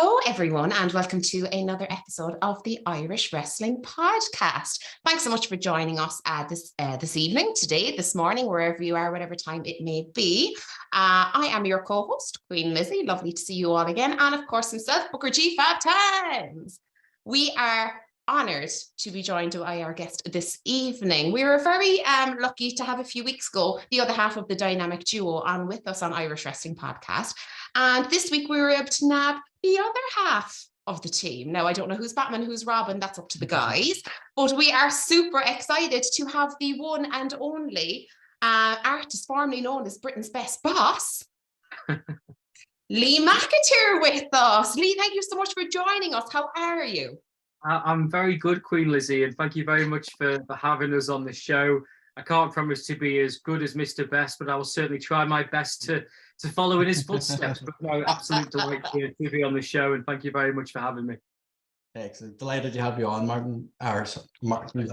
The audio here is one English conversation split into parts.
Hello, everyone, and welcome to another episode of the Irish Wrestling Podcast. Thanks so much for joining us this evening, today, this morning, wherever you are, whatever time it may be. I am your co-host, Queen Lizzie. Lovely to see you all again. And of course, himself, Booker G 5 times. We are honoured to be joined by our guest this evening. We were very lucky to have a few weeks ago the other half of the dynamic duo on with us on Irish Wrestling Podcast. And this week we were able to nab the other half of the team. Now, I don't know who's Batman, who's Robin, that's up to the guys, but we are super excited to have the one and only artist formerly known as Britain's Best Boss, Lee McAteer, with us. Lee, thank you so much for joining us. How are you? I'm very good, Queen Lizzie, and thank you very much for having us on the show. I can't promise to be as good as Mr. Best, but I will certainly try my best to follow in his footsteps. But no, absolute delight to be on the show, and thank you very much for having me. Excellent. Delighted to have you on, Martin. Martin.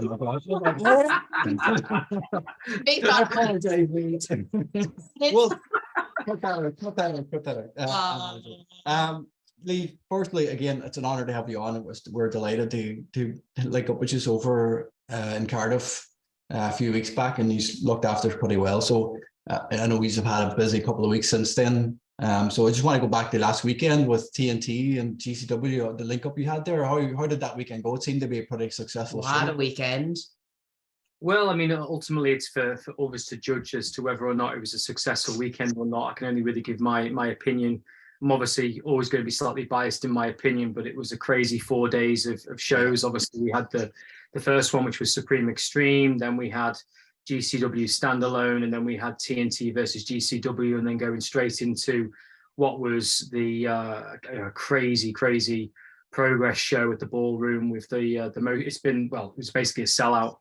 Well, put that out. Lee, firstly, again, it's an honour to have you on. We're delighted to link up with you over in Cardiff a few weeks back, and he's looked after us pretty well. So I know we've had a busy couple of weeks since then. So I just want to go back to last weekend with TNT and GCW, the link up you had there. How did that weekend go? It seemed to be a pretty successful show. What a weekend. Well, I mean, ultimately it's for others to judge as to whether or not it was a successful weekend or not. I can only really give my opinion. I'm obviously always going to be slightly biased in my opinion, but it was a crazy 4 days of shows. Obviously, we had the first one, which was Supreme Extreme. Then we had GCW Standalone, and then we had TNT versus GCW, and then going straight into what was the crazy Progress show at the ballroom with it was basically a sellout.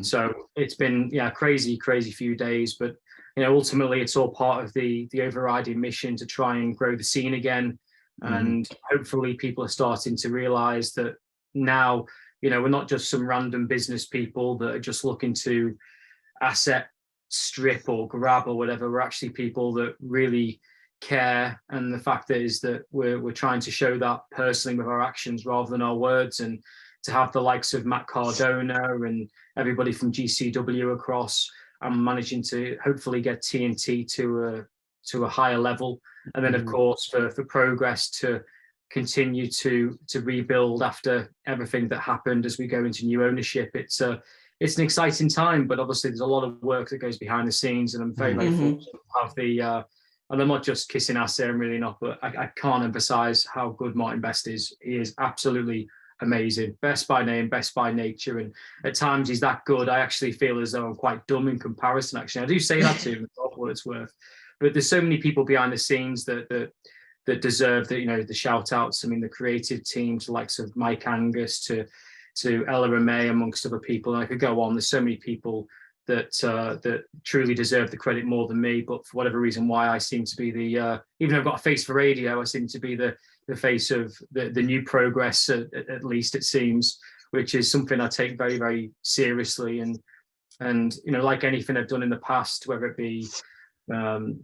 So it's been crazy few days, but ultimately it's all part of the overriding mission to try and grow the scene again. And hopefully people are starting to realize that now, we're not just some random business people that are just looking to asset strip or grab or whatever. We're actually people that really care. And the fact is that we're trying to show that personally with our actions rather than our words. And to have the likes of Matt Cardona and everybody from GCW across, I'm managing to hopefully get TNT to a higher level. And then, of course, for Progress to continue to rebuild after everything that happened as we go into new ownership. It's an exciting time, but obviously there's a lot of work that goes behind the scenes, and I'm very fortunate to have and I'm not just kissing ass there, I'm really not, but I can't emphasize how good Martin Best is. He is absolutely amazing. Best by name, best by nature. And at times he's that good, I actually feel as though I'm quite dumb in comparison, actually. I do say that to him for what it's worth. But there's so many people behind the scenes that deserve the shout outs. I mean, the creative team, to the likes of Mike Angus, to Ella Ramey, amongst other people. And I could go on. There's so many people that truly deserve the credit more than me. But for whatever reason, why I seem to be even though I've got a face for radio, I seem to be the face of the new Progress, at least it seems, which is something I take very, very seriously. And like anything I've done in the past, whether it be Camp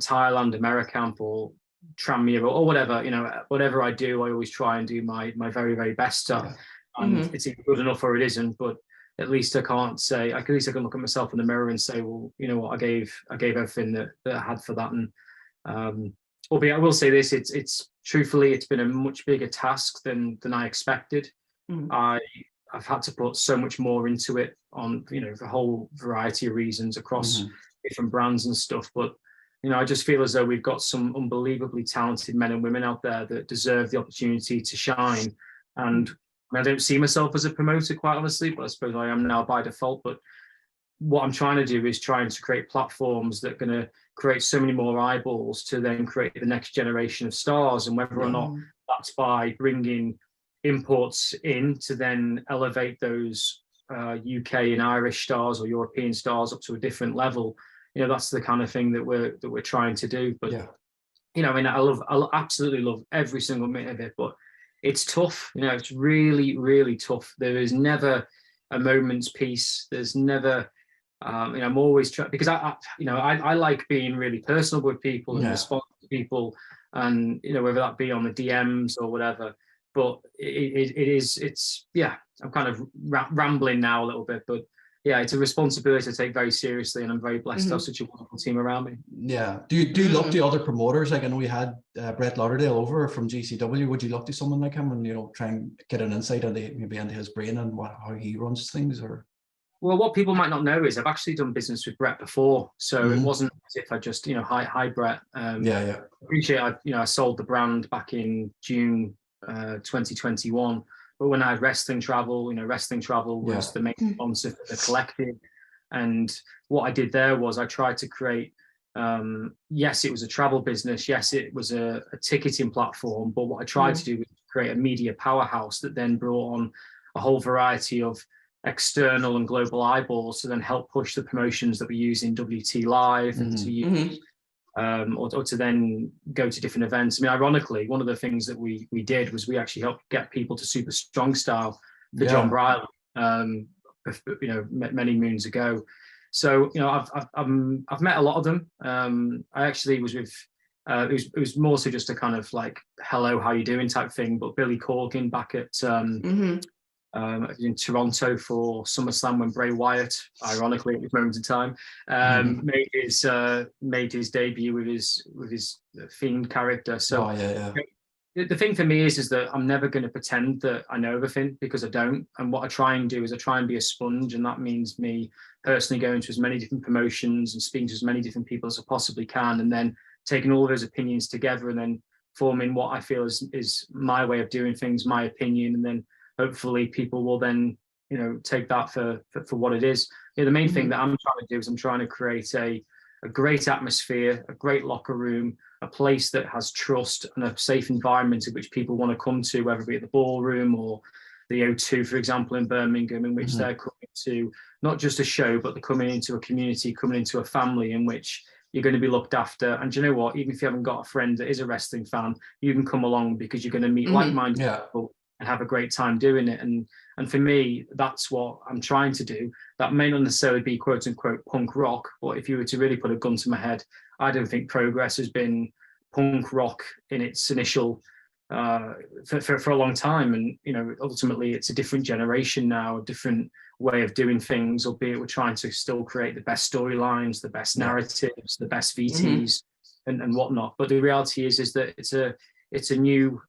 Thailand, Americamp, or Tranmere, or whatever, whatever I do, I always try and do my very, very best stuff. And it's either good enough or it isn't, but at least I can't say, at least I can look at myself in the mirror and say, well, you know what, I gave everything that I had for that. And albeit I will say this, it's truthfully, it's been a much bigger task than I expected. I've had to put so much more into it on, for a whole variety of reasons across different brands and stuff. But, I just feel as though we've got some unbelievably talented men and women out there that deserve the opportunity to shine. And I don't see myself as a promoter, quite honestly, but I suppose I am now by default. But what I'm trying to do is trying to create platforms that are going to create so many more eyeballs to then create the next generation of stars. And whether or not that's by bringing imports in to then elevate those UK and Irish stars or European stars up to a different level, that's the kind of thing that we're trying to do. But I absolutely love every single minute of it, but it's tough. It's really, really tough. There is never a moment's peace. There's never I'm always trying, because I like being really personal with people and respond to people. and whether that be on the DMs or whatever. But it's yeah, I'm kind of rambling now a little bit, but yeah, it's a responsibility to take very seriously, and I'm very blessed to have such a wonderful team around me. Yeah. Do you look to other promoters? Like, I know we had Brett Lauderdale over from GCW. Would you look to someone like him and try and get an insight into his brain and how he runs things? Or well, what people might not know is I've actually done business with Brett before, so it wasn't as if I just hi Brett. Yeah. Appreciate I sold the brand back in June 2021. But when I had Wrestling Travel, Wrestling Travel was the main sponsor for the collective. And what I did there was I tried to create, yes, it was a travel business. Yes, it was a ticketing platform. But what I tried to do was create a media powerhouse that then brought on a whole variety of external and global eyeballs to then help push the promotions that we use in WT Live and to use or to then go to different events. I mean, ironically, one of the things that we did was we actually helped get people to Super Strong Style for John Briley, many moons ago. So I've met a lot of them. I actually was with it was more so just a kind of like hello, how you doing type thing. But Billy Corgan back at in Toronto for SummerSlam when Bray Wyatt, ironically at this moment in time, made his debut with his Fiend character. So the thing for me is that I'm never going to pretend that I know everything, because I don't. And what I try and do is I try and be a sponge, and that means me personally going to as many different promotions and speaking to as many different people as I possibly can, and then taking all of those opinions together and then forming what I feel is my way of doing things, my opinion, and then hopefully people will then take that for what it is. The main thing that I'm trying to do is I'm trying to create a great atmosphere, a great locker room, a place that has trust and a safe environment in which people want to come to, whether it be at the ballroom or the O2, for example, in Birmingham, in which they're coming to not just a show, but they're coming into a community, coming into a family in which you're going to be looked after. And you know what? Even if you haven't got a friend that is a wrestling fan, you can come along because you're going to meet like-minded people and have a great time doing it. And for me, that's what I'm trying to do. That may not necessarily be quote unquote punk rock, but if you were to really put a gun to my head, I don't think Progress has been punk rock in its initial for a long time. And ultimately it's a different generation now, a different way of doing things, albeit we're trying to still create the best storylines, the best narratives, the best VTs and whatnot. But the reality is that it's a new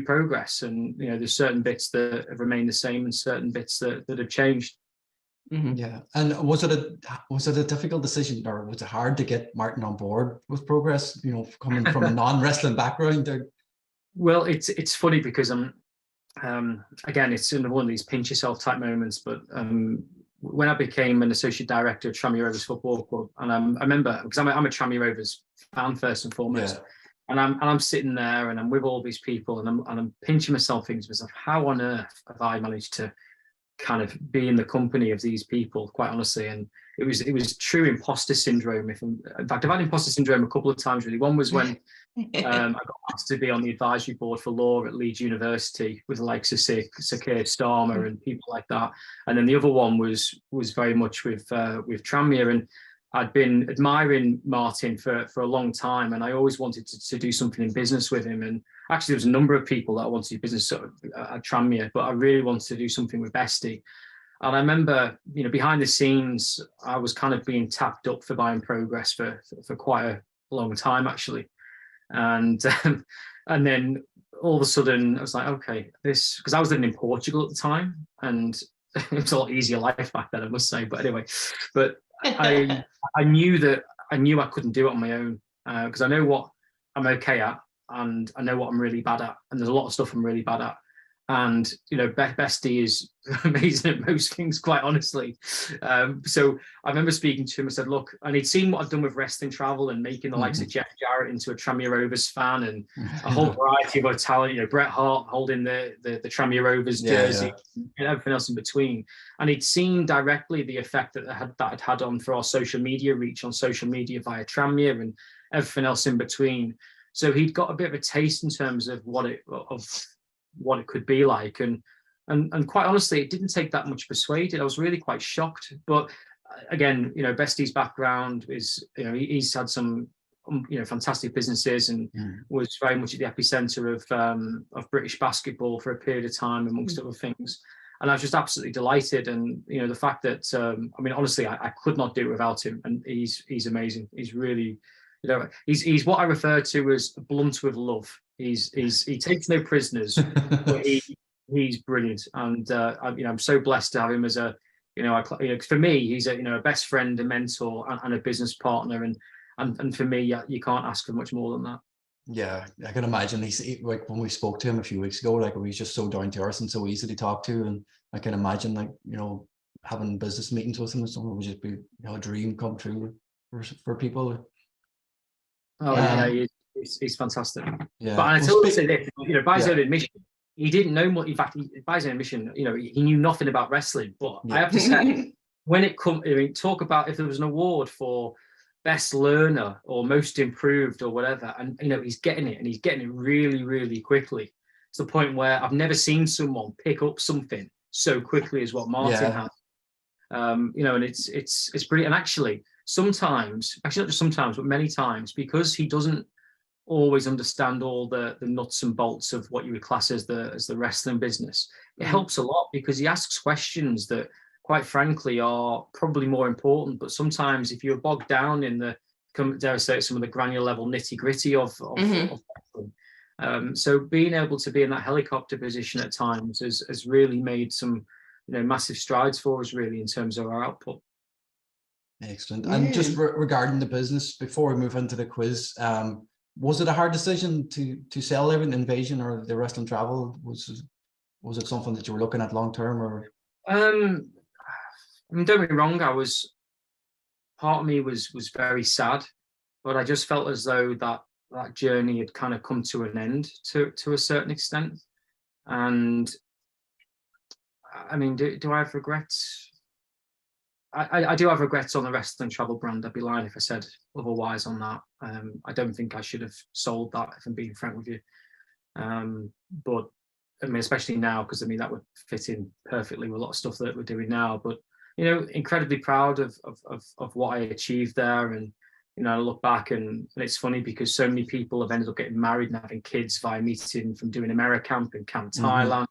Progress, and there's certain bits that have remained the same and certain bits that have changed. Yeah. And was it a difficult decision, or was it hard to get Martin on board with Progress, coming from a non-wrestling background? Well, it's funny because again, it's in one of these pinch yourself type moments, but when I became an associate director of Tranmere Rovers Football Club, and I remember, because I'm a Tranmere Rovers fan first and foremost, and I'm sitting there and I'm with all these people, and I'm pinching myself, thinking to myself, how on earth have I managed to kind of be in the company of these people, quite honestly? And it was true imposter syndrome. In fact, I've had imposter syndrome a couple of times, really. One was when I got asked to be on the advisory board for law at Leeds University with the likes of Sir Keir Starmer and people like that. And then the other one was very much with Tranmere. And I'd been admiring Martin for a long time, and I always wanted to do something in business with him. And actually, there was a number of people that I wanted to do business at Tranmere, but I really wanted to do something with Bestie. And I remember, behind the scenes, I was kind of being tapped up for buying Progress for quite a long time, actually. And then all of a sudden, I was like, okay, because I was living in Portugal at the time, and it was a lot easier life back then, I must say. But anyway, I knew I couldn't do it on my own, because I know what I'm okay at, and I know what I'm really bad at, and there's a lot of stuff I'm really bad at. And Bestie is amazing at most things, quite honestly. So I remember speaking to him. I said, look, and he'd seen what I've done with Wrestling Travel and making the likes of Jeff Jarrett into a Tranmere Rovers fan, and a whole variety of other talent. Bret Hart holding the Tranmere Rovers jersey and everything else in between. And he'd seen directly the effect that it had on for our social media reach on social media via Tranmere and everything else in between. So he'd got a bit of a taste in terms of what it could be like, and quite honestly, it didn't take that much persuaded. I was really quite shocked. But again, Bestie's background is, he's had some fantastic businesses, and was very much at the epicenter of British basketball for a period of time, amongst other things. And I was just absolutely delighted. And the fact that honestly, I could not do it without him. And he's amazing. He's really, he's what I refer to as blunt with love. He takes no prisoners, but he's brilliant. And I'm so blessed to have him as a for me, he's a best friend, a mentor, and a business partner. And for me, you can't ask for much more than that. Yeah, I can imagine. He's like, when we spoke to him a few weeks ago, like, he's just so down to earth and so easy to talk to. And I can imagine, like, having business meetings with him and something would just be a dream come true for people. Oh yeah, he's fantastic. Yeah, but I totally say this, by his own admission, he didn't know much. In fact, by his own admission, he knew nothing about wrestling. But I have to say, when it comes, talk about if there was an award for best learner or most improved or whatever, and he's getting it, and he's getting it really, really quickly. It's the point where I've never seen someone pick up something so quickly as what Martin has. And it's brilliant. And actually not just sometimes, but many times, because he doesn't always understand all the nuts and bolts of what you would class as the wrestling business, it helps a lot, because he asks questions that, quite frankly, are probably more important. But sometimes if you're bogged down in dare I say, some of the granular level nitty gritty of wrestling, so being able to be in that helicopter position at times has really made some massive strides for us, really, in terms of our output. Excellent. And just regarding the business, before we move into the quiz, was it a hard decision to sell Invasion or the Wrestling Travel? Was it something that you were looking at long term, or? Don't get me wrong. Part of me was very sad, but I just felt as though that journey had kind of come to an end to a certain extent. And do I have regrets? I do have regrets on the Wrestling Travel brand. I'd be lying if I said otherwise on that. I don't think I should have sold that, if I'm being frank with you. But especially now, because that would fit in perfectly with a lot of stuff that we're doing now. But incredibly proud of what I achieved there. And I look back, and it's funny because so many people have ended up getting married and having kids via meeting from doing AmeriCamp and Camp Thailand,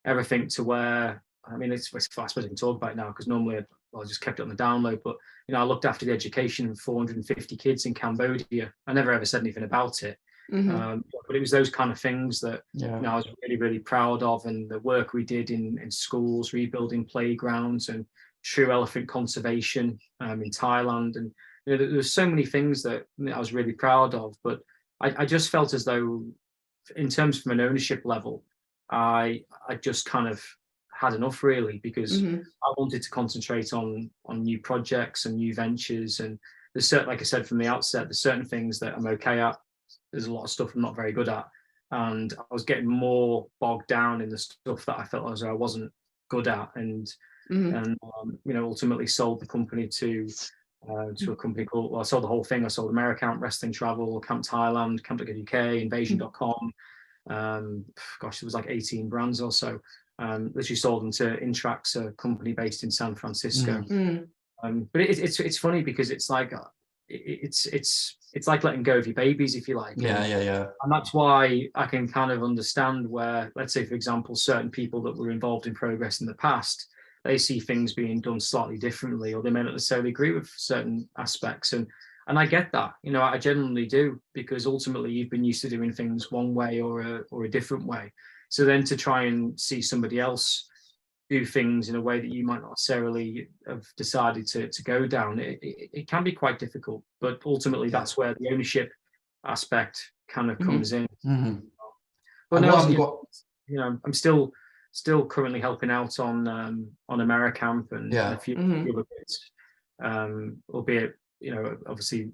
everything to where, it's I suppose I can talk about it now, because normally I just kept it on the download. But I looked after the education of 450 kids in Cambodia. I never ever said anything about it. But it was those kind of things that I was really, really proud of, and the work we did in schools, rebuilding playgrounds, and true elephant conservation in Thailand. And there's so many things that I was really proud of. But I just felt as though, in terms from an ownership level, I just kind of had enough, really, because I wanted to concentrate on new projects and new ventures. And there's certain, like I said from the outset, there's certain things that I'm okay at. There's a lot of stuff I'm not very good at, and I was getting more bogged down in the stuff that I felt as though I wasn't good at, and ultimately sold the company to a company called, I sold the whole thing. I sold AmeriCamp, Wrestling Travel, Camp Thailand, Camp UK, Invasion.com. There was like 18 brands or so. Literally sold them to Intrax, a company based in San Francisco. But it's funny, because it's like it's like letting go of your babies, if you like. Yeah. And that's why I can kind of understand where, let's say, for example, certain people that were involved in progress in the past, they see things being done slightly differently, or they may not necessarily agree with certain aspects. And I get that, I genuinely do, because ultimately you've been used to doing things one way or a different way. So then to try and see somebody else do things in a way that you might not necessarily have decided to go down, it can be quite difficult. But ultimately, that's where the ownership aspect kind of comes in. But no, I'm still currently helping out on AmeriCamp and a few other bits. Albeit, obviously,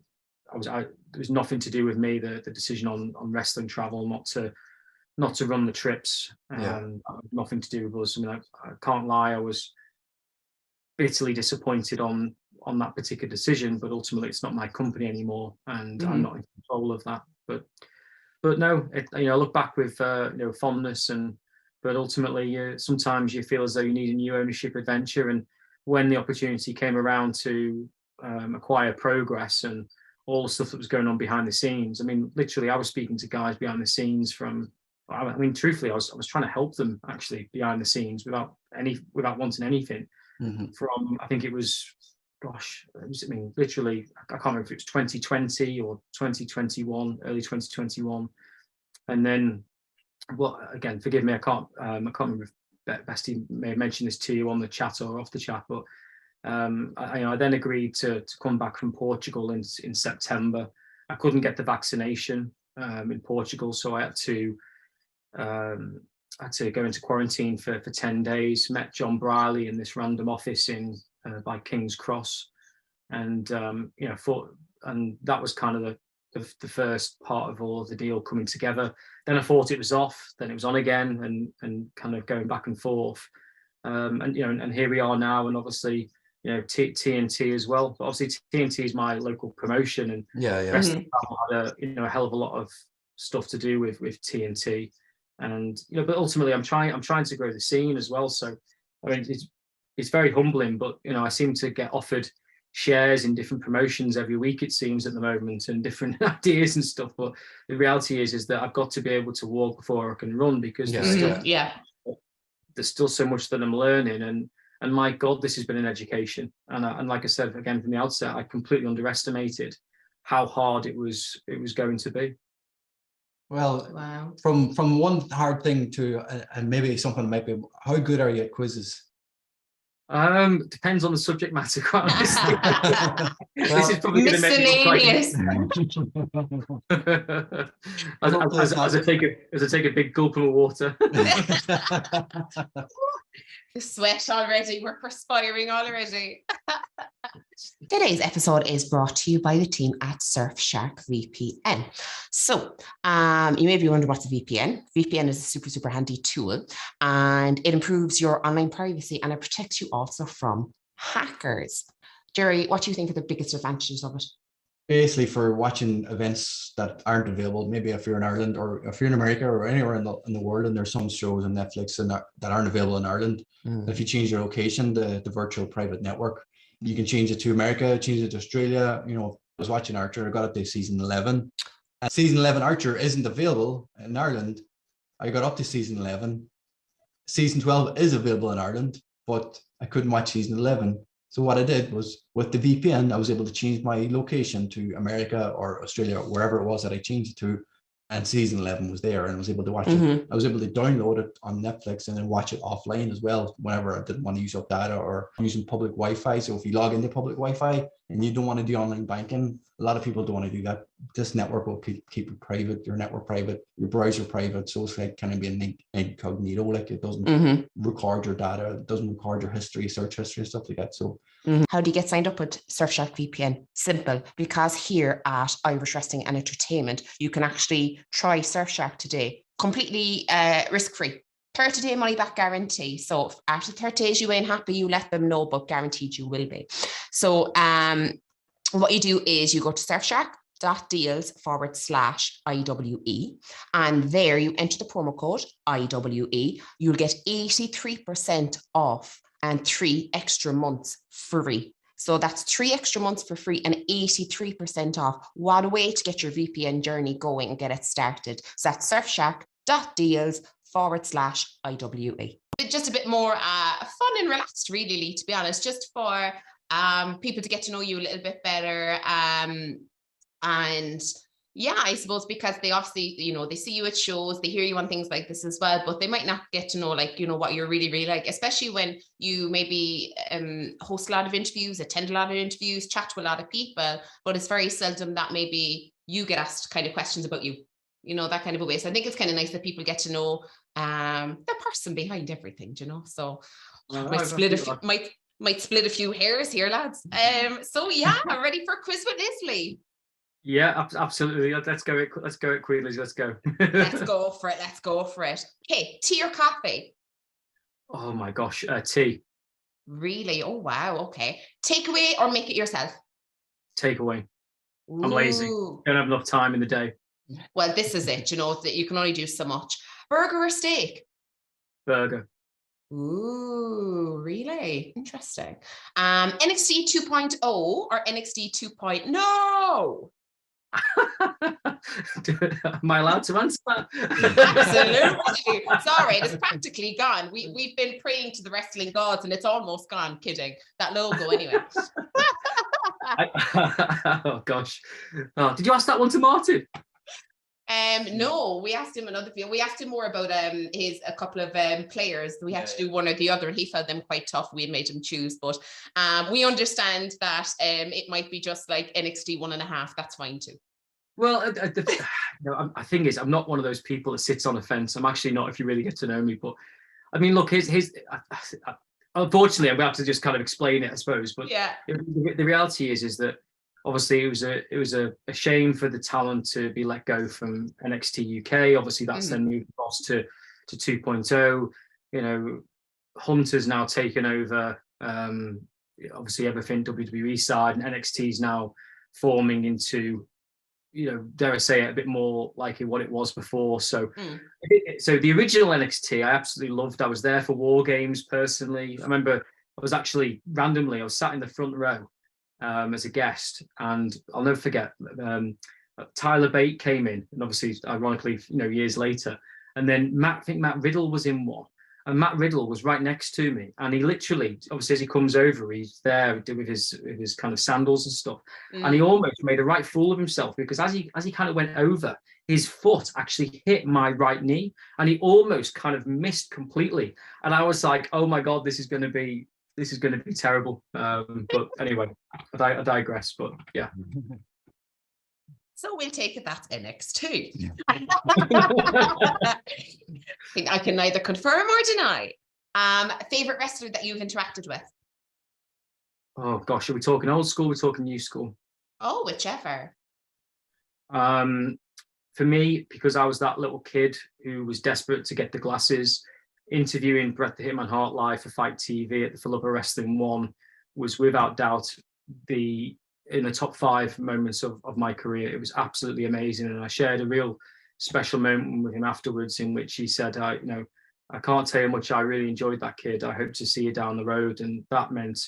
there was nothing to do with me. The decision on Wrestling Travel not to run the trips, nothing to do with us. I can't lie, I was bitterly disappointed on that particular decision, but ultimately it's not my company anymore, and I'm not in control of that. But no, I look back with fondness, but ultimately sometimes you feel as though you need a new ownership adventure. And when the opportunity came around to acquire Progress, and all the stuff that was going on behind the scenes. I mean, literally, I was speaking to guys behind the scenes I mean, truthfully, I was trying to help them actually behind the scenes without wanting anything. From, I think it was, I mean, literally, I can't remember if it was 2020 or 2021, early 2021. And then, well, again, forgive me, I can't remember if Bestie may have mentioned this to you on the chat or off the chat, but I then agreed to come back from Portugal in September. I couldn't get the vaccination in Portugal, so I had to go into quarantine for 10 days. Met John Briley in this random office by King's Cross, and and that was kind of the first part of all of the deal coming together. Then I thought it was off, then it was on again, and kind of going back and forth. And here we are now, and obviously, TNT as well. But obviously TNT is my local promotion, and Wrestling had a hell of a lot of stuff to do with TNT, and but ultimately I'm trying to grow the scene as well. So I mean, it's very humbling, but I seem to get offered shares in different promotions every week, it seems, at the moment, and different ideas and stuff. But the reality is that I've got to be able to walk before I can run, because there's still so much that I'm learning, and my God, this has been an education. And like I said again from the outset, I completely underestimated how hard it was going to be. Well, wow. From one hard thing to, and maybe something might be, how good are you at quizzes? Depends on the subject matter, quite honestly. This is probably going to make me look like as I take a big gulp of water. The sweat already, we're perspiring already. Today's episode is brought to you by the team at Surfshark VPN. So you may be wondering what's a VPN. VPN is a super, super handy tool, and it improves your online privacy, and it protects you also from hackers. Jerry, what do you think are the biggest advantages of it? Basically, for watching events that aren't available, maybe if you're in Ireland or if you're in America or anywhere in the world, and there's some shows on Netflix that aren't available in Ireland. If you change your location, the virtual private network, you can change it to America, change it to Australia. I was watching Archer, I got up to season 11. And season 11 Archer isn't available in Ireland. I got up to season 11. Season 12 is available in Ireland, but I couldn't watch season 11. So what I did was, with the VPN, I was able to change my location to America or Australia, or wherever it was that I changed it to, and season 11 was there, and I was able to watch it. I was able to download it on Netflix and then watch it offline as well, whenever I didn't want to use up data or using public Wi-Fi. So if you log into public Wi-Fi and you don't want to do online banking, a lot of people don't want to do that. This network will keep it private, your network private, your browser private. So it's like kind of being incognito, like it doesn't record your data, it doesn't record your history, search history, stuff like that. So how do you get signed up with Surfshark VPN? Simple, because here at Irish Wrestling and Entertainment, you can actually try Surfshark today, completely risk-free. 30-day money-back guarantee. So after 30 days you ain't happy, you let them know, but guaranteed you will be. So what you do is you go to surfshark.deals/IWE, and there you enter the promo code IWE. You'll get 83% off and 3 extra months free. So that's 3 extra months for free and 83% off. What a way to get your VPN journey going and get it started. So that's surfshark.deals/IWE. Just a bit more fun and relaxed, really, Lee, to be honest, just for people to get to know you a little bit better. And yeah, I suppose because they obviously, they see you at shows, they hear you on things like this as well, but they might not get to know, what you're really, really like, especially when you maybe host a lot of interviews, attend a lot of interviews, chat to a lot of people, but it's very seldom that maybe you get asked kind of questions about you, that kind of a way. So I think it's kind of nice that people get to know the person behind everything, so might split a few hairs here, lads. So yeah, I'm ready for a quiz with Leslie. Yeah, absolutely. Let's go it quickly. Let's go. Let's go for it. Okay, tea or coffee? Oh my gosh, tea. Really? Oh wow. Okay. Takeaway or make it yourself? Takeaway. I'm lazy. Don't have enough time in the day. Well, this is it. That you can only do so much. Burger or steak? Burger. Ooh, really interesting. NXT 2.0 or NXT 2.0? No. Am I allowed to answer that? Absolutely. Sorry, it's practically gone. We've been praying to the wrestling gods and it's almost gone. Kidding. That logo anyway. Oh gosh. Oh, did you ask that one to Martin? No, we asked him another few. We asked him more about a couple of players. We had to do one or the other, and he found them quite tough. We had made him choose, but we understand that it might be just like NXT 1.5. That's fine too. Well, I think is I'm not one of those people that sits on a fence. I'm actually not, if you really get to know me. But I mean, look, unfortunately, I'm going to have to just kind of explain it, I suppose. But yeah, the reality is that obviously it was a shame for the talent to be let go from NXT UK. Obviously, that's then moved across to 2.0. You know, Hunter's now taken over. Obviously, everything WWE side, and NXT is now forming into, you know, dare I say it, a bit more like what it was before. So, so the original NXT, I absolutely loved. I was there for War Games personally. I remember I was actually randomly, I was sat in the front row as a guest, and I'll never forget. Tyler Bate came in, and obviously, ironically, you know, years later, and then I think Matt Riddle was in one. And Matt Riddle was right next to me, and he literally, obviously, as he comes over, he's there with his kind of sandals and stuff, and he almost made a right fool of himself, because as he kind of went over, his foot actually hit my right knee, and he almost kind of missed completely, and I was like, oh my god, this is going to be terrible. But anyway, I digress. But yeah. So we'll take it that's NXT. I can neither confirm or deny. Favorite wrestler that you've interacted with? Oh gosh, are we talking old school? We're talking new school. Oh, whichever. For me, because I was that little kid who was desperate to get the glasses, interviewing Bret the Hitman Hart live for Fight TV at the Philippa Wrestling 1 was without doubt in the top 5 moments of my career. It was absolutely amazing, and I shared a real special moment with him afterwards, in which he said, I can't tell you how much I really enjoyed that kid. I hope to see you down the road, and that meant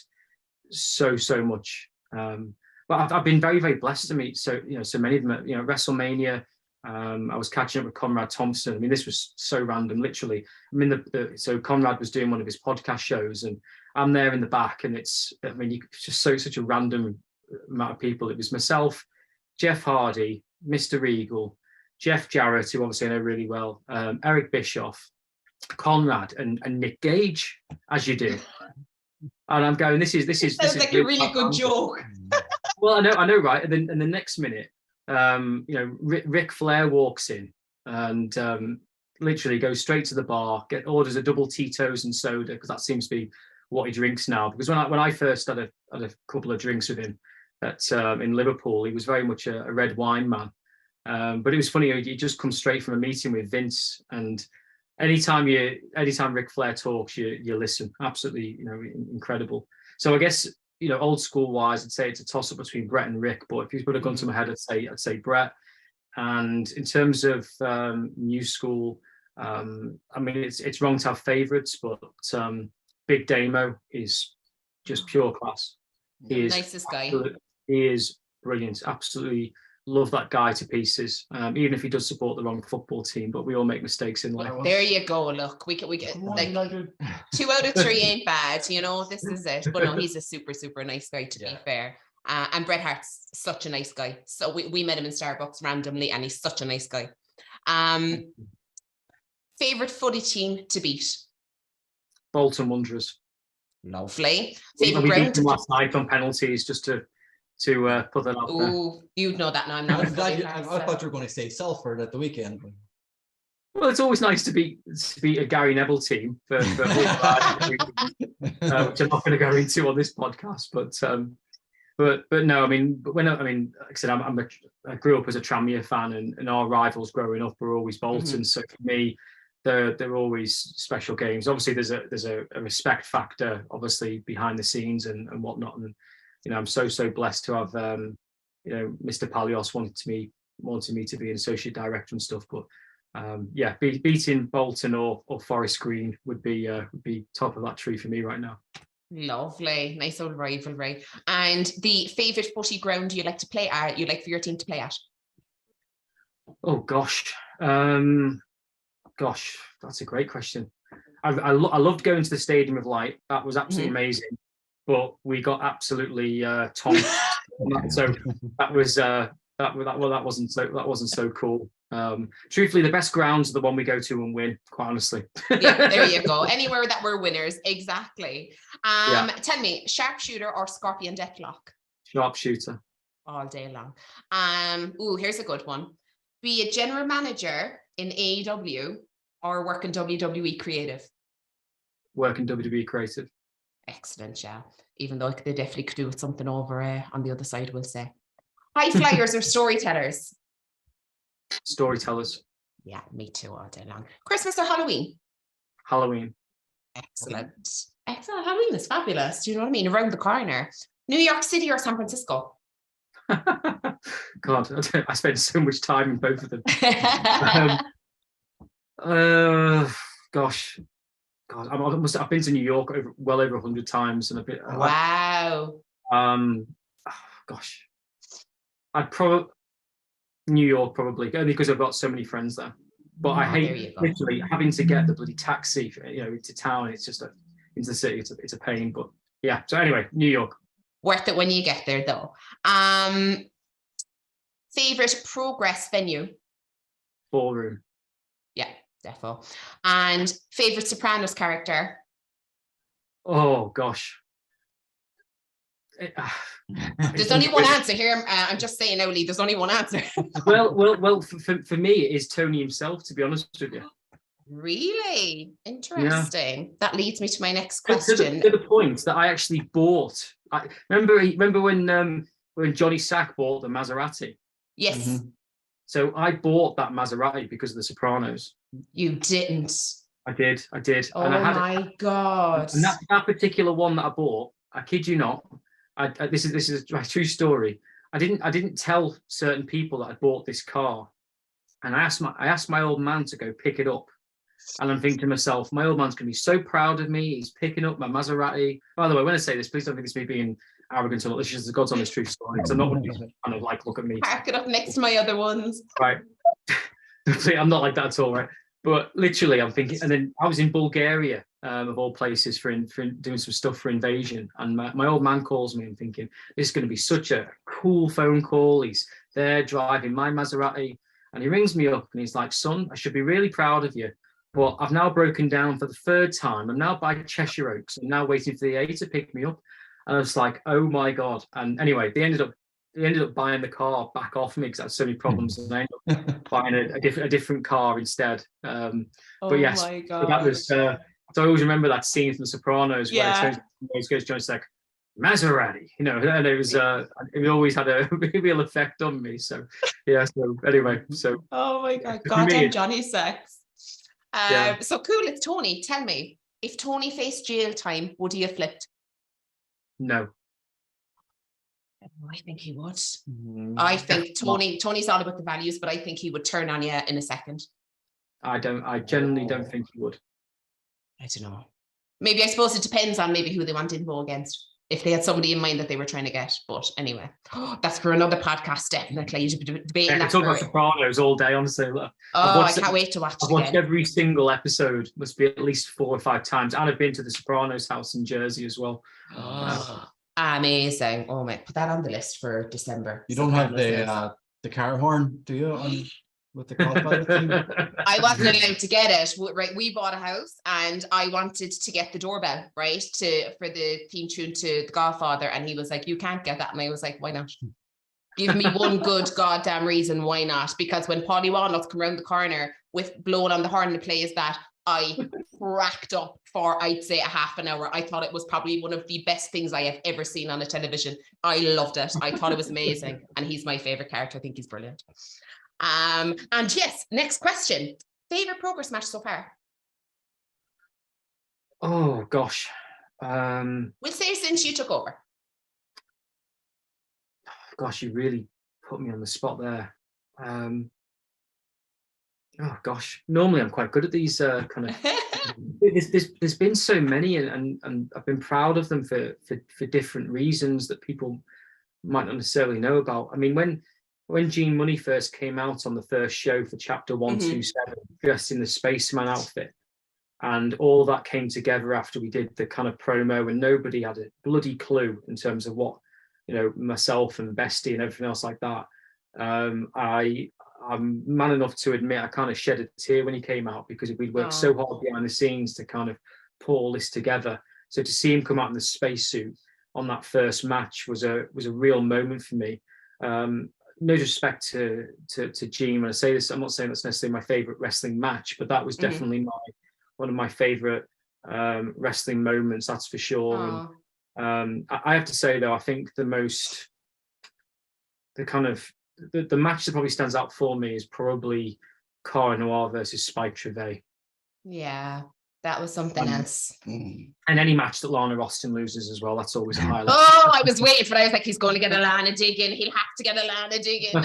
so much. But I've been very, very blessed to meet so many of them at, WrestleMania. I was catching up with Conrad Thompson. I mean, this was so random, literally. I mean, so Conrad was doing one of his podcast shows, and I'm there in the back, and it's just such a random amount of people. It was myself, Jeff Hardy, Mr. Regal, Jeff Jarrett, who obviously I know really well, Eric Bischoff, Conrad, and Nick Gage, as you do. And I'm going, this is sounds like a really good joke. Well, I know, right? And then the next minute, Ric Flair walks in and literally goes straight to the bar, orders a double Tito's and soda, because that seems to be what he drinks now. Because when I first had a couple of drinks with him in Liverpool, he was very much a red wine man. But it was funny, he just comes straight from a meeting with Vince, and anytime Ric Flair talks, you listen. Absolutely, incredible. So I guess, old school wise, I'd say it's a toss up between Bret and Rick. But if you put a gun to my head, I'd say Bret. And in terms of new school, it's wrong to have favourites, but Big Damo is just pure class. He is nicest guy. He is brilliant. Absolutely love that guy to pieces. Even if he does support the wrong football team, but we all make mistakes in life. There you go. Look, we get like 2 out of 3 ain't bad. This is it. But no, he's a super nice guy, to be fair. And Bret Hart's such a nice guy. So we met him in Starbucks randomly, and he's such a nice guy. Favorite footy team to beat? Bolton Wanderers. Lovely. Favorite ground to last night on penalties, just to put that out there. Oh, you'd know that now. I'm not. I thought you were going to say Salford at the weekend. Well, it's always nice to beat a Gary Neville team for which I'm not going to go into on this podcast. But no, like I said, I grew up as a Tranmere fan, and our rivals growing up were always Bolton. So for me, they're always special games. Obviously, there's a respect factor, obviously, behind the scenes and whatnot. And I'm so blessed to have Mr. Palios wanting me to be an associate director and stuff. But beating Bolton or Forest Green would be top of that tree for me right now. Lovely, nice old rivalry. And the favorite footy ground you like to play at, you like for your team to play at? Oh gosh, that's a great question. I loved going to the Stadium of Light. That was absolutely amazing, but we got absolutely tonked. So that wasn't so cool. Truthfully, the best grounds are the one we go to and win. Quite honestly. Yeah, there you go. Anywhere that we're winners, exactly. Yeah. Tell me, sharpshooter or scorpion deathlock? Sharpshooter. All day long. Here's a good one. Be a general manager in AEW or work in WWE creative? Work in WWE creative. Excellent, yeah. Even though they definitely could do with something over on the other side, we'll say. High flyers or storytellers? Storytellers. Yeah, me too, all day long. Christmas or Halloween? Halloween. Excellent. Excellent. Halloween is fabulous. Do you know what I mean? Around the corner. New York City or San Francisco? God, I spent so much time in both of them. Gosh, God, I've been to New York well over 100 times, and a bit. Wow. Gosh, I'd probably New York only because I've got so many friends there. But I hate literally having to get the bloody taxi, into town. It's just into the city. It's a pain. But yeah. So anyway, New York. Worth it when you get there, though. Favorite Progress venue? Ballroom. Yeah, defo. And favorite Sopranos character? Oh gosh. There's only one answer here. I'm just saying, Oli, there's only one answer. well, for me, it is Tony himself, to be honest with you. Really? Interesting. Yeah. That leads me to my next question. To the point that I actually bought. Remember when Johnny Sack bought the Maserati? Yes. Mm-hmm. So I bought that Maserati because of The Sopranos. You didn't. I did. Oh, and my God. And that particular one that I bought, I kid you not, this is a true story. I didn't tell certain people that I bought this car, and I asked my old man to go pick it up, and I'm thinking to myself, my old man's gonna be so proud of me. He's picking up my Maserati. By the way, when I say this, please don't think it's me being arrogant or not. This is just the God's honest truth story. Because I'm not kind of like, look at me. Park it up next to my other ones. Right. I'm not like that at all, right? But literally, I'm thinking, and then I was in Bulgaria, of all places, for doing some stuff for Invasion, and my old man calls me and thinking, this is going to be such a cool phone call. He's there driving my Maserati, and he rings me up and he's like, son, I should be really proud of you, but I've now broken down for the third time. I'm now by Cheshire Oaks. I'm now waiting for the A to pick me up. And I was like, oh my God. And anyway, they ended up buying the car back off me because I had so many problems, and I ended up buying a different car instead. But yes, my God. That was. So I always remember that scene from The Sopranos where it goes John's like Maserati, and it was. It always had a real effect on me. So yeah. So anyway, so. Oh my God! Goddamn Johnny Sex. So cool. It's Tony. Tell me, if Tony faced jail time, would he have flipped? No. I think he would. I think Tony's all about the values, but I think he would turn on you in a second. I genuinely don't think he would. I don't know. Maybe I suppose it depends on maybe who they want info against. If they had somebody in mind that they were trying to get. But anyway, that's for another podcast, definitely. Debating I that talk about Sopranos all day, honestly. I can't wait to watch it. I've watched every single episode, must be at least 4 or 5 times. And I've been to the Sopranos house in Jersey as well. Amazing. Oh my, put that on the list for December. You don't have the car horn, do you? With the Godfather thing? I wasn't allowed to get it. Right, we bought a house and I wanted to get the doorbell, right, for the theme tune to The Godfather, and he was like, you can't get that. And I was like, why not? Give me one good goddamn reason why not. Because when Polly Walnuts come around the corner with blowing on the horn to play is that, I cracked up for, I'd say, a half an hour. I thought it was probably one of the best things I have ever seen on a television. I loved it. I thought it was amazing. And he's my favorite character. I think he's brilliant. And yes, next question. Favorite Progress match so far? Oh, gosh. We'll say since you took over. Gosh, you really put me on the spot there. Oh gosh, normally I'm quite good at these kind of. There's been so many, and I've been proud of them for different reasons that people might not necessarily know about. I mean, when when Gene Money first came out on the first show for Chapter 127, dressed in the Spaceman outfit, and all that came together after we did the kind of promo, and nobody had a bloody clue in terms of what, you know, myself and Bestie and everything else like that. I'm man enough to admit I kind of shed a tear when he came out, because we'd worked so hard behind the scenes to kind of put all this together. So to see him come out in the spacesuit on that first match was a real moment for me. No disrespect to Gene when I say this, I'm not saying that's necessarily my favorite wrestling match, but that was definitely one of my favorite wrestling moments, that's for sure. And I have to say though, I think the match that probably stands out for me is probably Cara Noir versus Spike Trivet. Yeah, that was something else. And any match that Lana Austin loses as well, that's always a highlight. Oh, I was waiting for it. I was like, he's going to get a Lana dig in. He'll have to get a Lana dig in.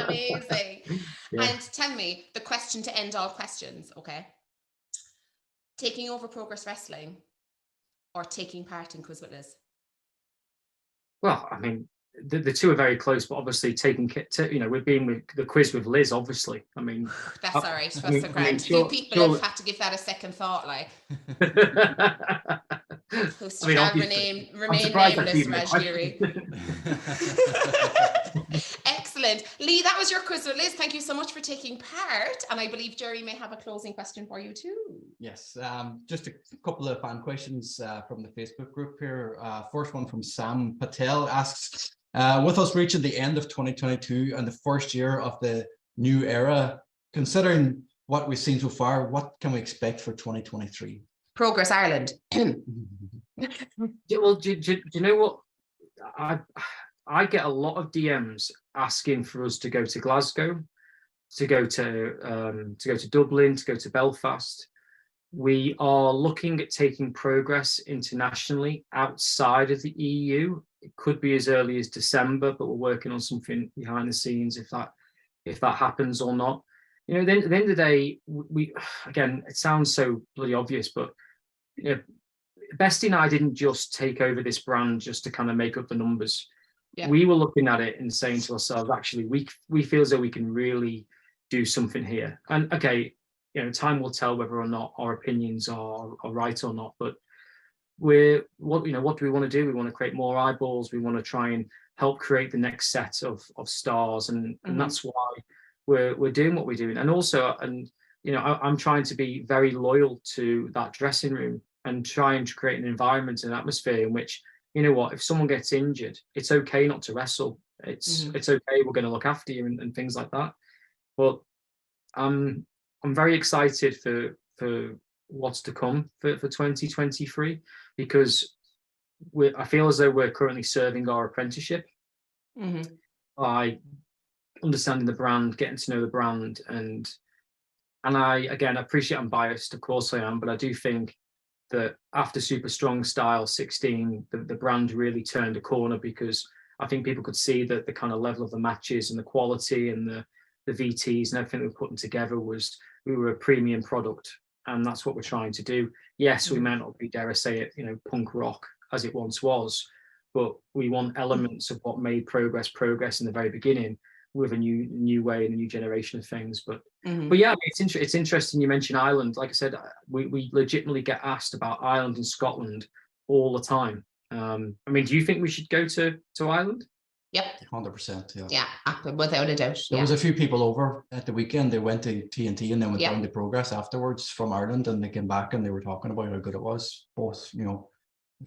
Amazing. Yeah. And tell me, the question to end all questions, okay? Taking over Progress Wrestling or taking part in Quiz with Liz? Well, I mean, the two are very close, but obviously we're being with the quiz with Liz, obviously. I mean, that's all right. That's a grand. Few people have had to give that a second thought, like. Who's to remain nameless, Rajgiri. Excellent. Lee, that was your quiz with Liz. Thank you so much for taking part. And I believe Jerry may have a closing question for you too. Yes, just a couple of fan questions from the Facebook group here. First one from Sam Patel asks, with us reaching the end of 2022 and the first year of the new era, considering what we've seen so far, what can we expect for 2023? Progress Ireland. Well, do you know what? I get a lot of DMs asking for us to go to Glasgow, to go to Dublin, to go to Belfast. We are looking at taking Progress internationally outside of the EU. It could be as early as December, but we're working on something behind the scenes if that happens or not. You know, then at the end of the day, we again, it sounds so bloody obvious, but you know, Bestie and I didn't just take over this brand just to kind of make up the numbers. Yeah. We were looking at it and saying to ourselves, actually, we feel as though we can really do something here. And okay, you know, time will tell whether or not our opinions are right or not. But what do we want to do? We want to create more eyeballs. We want to try and help create the next set of stars, and that's why we're doing what we're doing. And also, you know, I'm trying to be very loyal to that dressing room and trying to create an environment and atmosphere in which, you know what, if someone gets injured, it's okay not to wrestle. It's okay. We're going to look after you and things like that. But I'm very excited for what's to come for 2023, because I feel as though we're currently serving our apprenticeship by understanding the brand, getting to know the brand, and I appreciate I'm biased, of course I am, but I do think that after Super Strong Style 16, the brand really turned a corner, because I think people could see that the kind of level of the matches and the quality and the VTs and everything we were putting together we were a premium product, and that's what we're trying to do. Yes, we may not be, dare I say it, you know, punk rock as it once was, but we want elements of what made Progress in the very beginning, with a new way and a new generation of things. But yeah, it's interesting you mentioned Ireland. Like I said, we legitimately get asked about Ireland and Scotland all the time. I mean, do you think we should go to Ireland? Yep. 100%. Yeah, without a doubt. There was a few people over at the weekend. They went to TNT and then went down to Progress afterwards from Ireland, and they came back and they were talking about how good it was. Both, you know,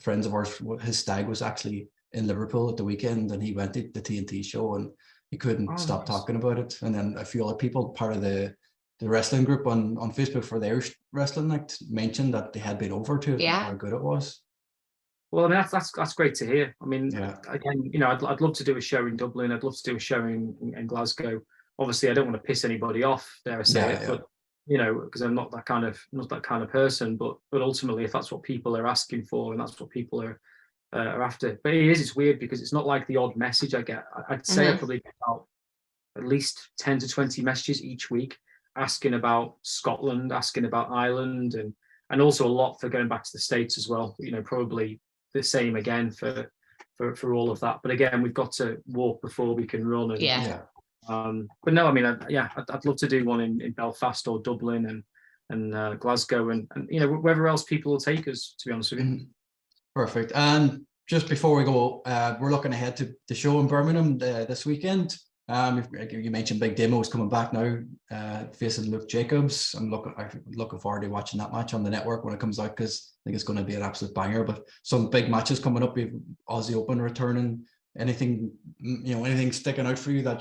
friends of ours, his stag was actually in Liverpool at the weekend, and he went to the TNT show and he couldn't stop talking about it. And then a few other people, part of the wrestling group on Facebook for the Irish Wrestling Night, mentioned that they had been over to it and how good it was. Well, I mean, that's great to hear. I mean, again, you know, I'd love to do a show in Dublin. I'd love to do a show in Glasgow. Obviously, I don't want to piss anybody off, dare I say it, but you know, because I'm not that kind of person. But ultimately, if that's what people are asking for and that's what people are after, but it's weird because it's not like the odd message I get. I'd say I probably get out at least 10 to 20 messages each week asking about Scotland, asking about Ireland, and also a lot for going back to the States as well. You know, probably the same again for for all of that. But again, we've got to walk before we can run. And, Yeah. But no, I mean, I'd love to do one in Belfast or Dublin and Glasgow and wherever else people will take us, to be honest with you. Perfect. And just before we go, we're looking ahead to the show in Birmingham this weekend. You mentioned Big Damo is coming back now, facing Luke Jacobs. I'm looking forward to watching that match on the network when it comes out, because I think it's going to be an absolute banger. But some big matches coming up. We've Aussie Open returning. Anything sticking out for you that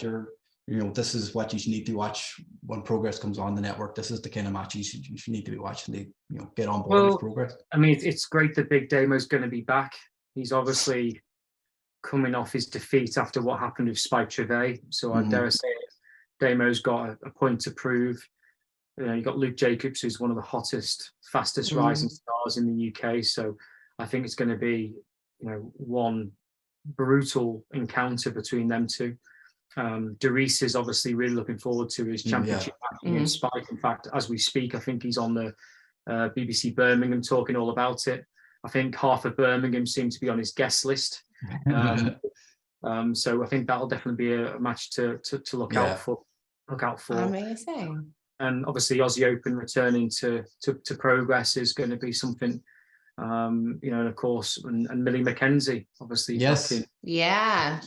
this is what you need to watch when Progress comes on the network? This is the kind of matches you need to be watching to get on board with Progress. I mean, it's great that Big Damo's going to be back. He's obviously coming off his defeat after what happened with Spike Trevay. So I dare say Damo's got a point to prove. You got Luke Jacobs, who's one of the hottest, fastest rising stars in the UK. So I think it's going to be, one brutal encounter between them two. Derice is obviously really looking forward to his championship match against Spike. In fact, as we speak, I think he's on the BBC Birmingham talking all about it. I think half of Birmingham seem to be on his guest list. So I think that'll definitely be a match to look out for. Amazing. And obviously Aussie Open returning to Progress is going to be something. And of course, and Millie McKenzie, obviously, yes,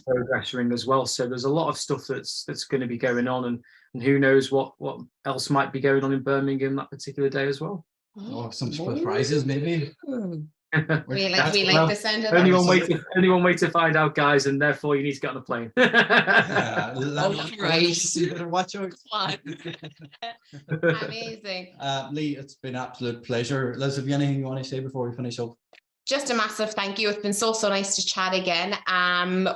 Progress ring as well. So there's a lot of stuff that's going to be going on, and who knows what else might be going on in Birmingham that particular day as well. Some surprises maybe. We like the sound of that. Only one way to find out, guys, and therefore you need to get on the plane. You better watch out. Amazing. Lee, it's been an absolute pleasure. Liz, have you anything you want to say before we finish up? Just a massive thank you. It's been so nice to chat again.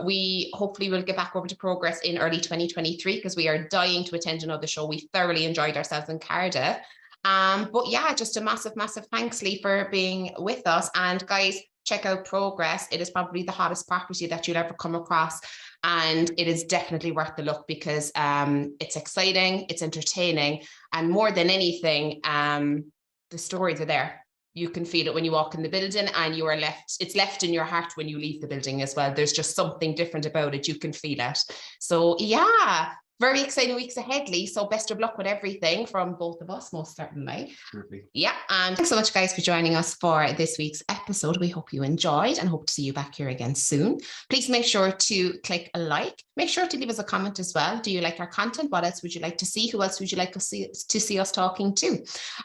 We hopefully will get back over to Progress in early 2023, because we are dying to attend another show. We thoroughly enjoyed ourselves in Cardiff. But yeah, just a massive thanks, Lee, for being with us. And guys, check out Progress. It is probably the hottest property that you'll ever come across, and it is definitely worth the look, because it's exciting, it's entertaining, and more than anything, the stories are there. You can feel it when you walk in the building, and it's left in your heart when you leave the building as well. There's just something different about it. You can feel it. So yeah, very exciting weeks ahead, Lee. So best of luck with everything from both of us, most certainly. Perfect. Yeah. And thanks so much, guys, for joining us for this week's episode. We hope you enjoyed and hope to see you back here again soon. Please make sure to click a like. Make sure to leave us a comment as well. Do you like our content? What else would you like to see? Who else would you like to see us talking to?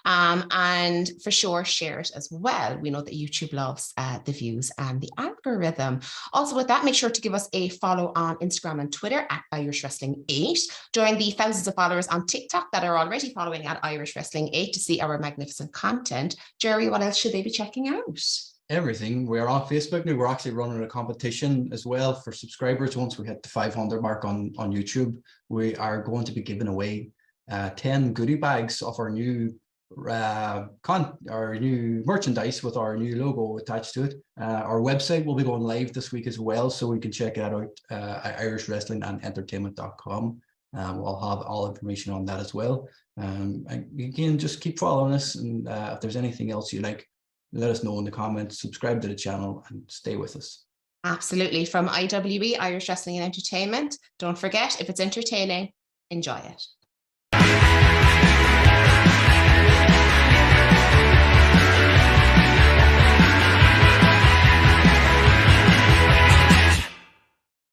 And for sure, share it as well. We know that YouTube loves the views and the algorithm. Also with that, make sure to give us a follow on Instagram and Twitter at Irish Wrestling 8. Join the thousands of followers on TikTok that are already following at Irish Wrestling 8 to see our magnificent content. Jerry, what else should they be checking out? Everything. We're on Facebook now. We're actually running a competition as well for subscribers. Once we hit the 500 mark on YouTube, we are going to be giving away 10 goodie bags of our new merchandise with our new logo attached to it. Our website will be going live this week as well, so we can check that out at irishwrestlingandentertainment.com. We'll have all information on that as well. Again, just keep following us, and if there's anything else you like, let us know in the comments. Subscribe to the channel and stay with us. Absolutely. From IWE, Irish Wrestling and Entertainment, don't forget, if it's entertaining, enjoy it.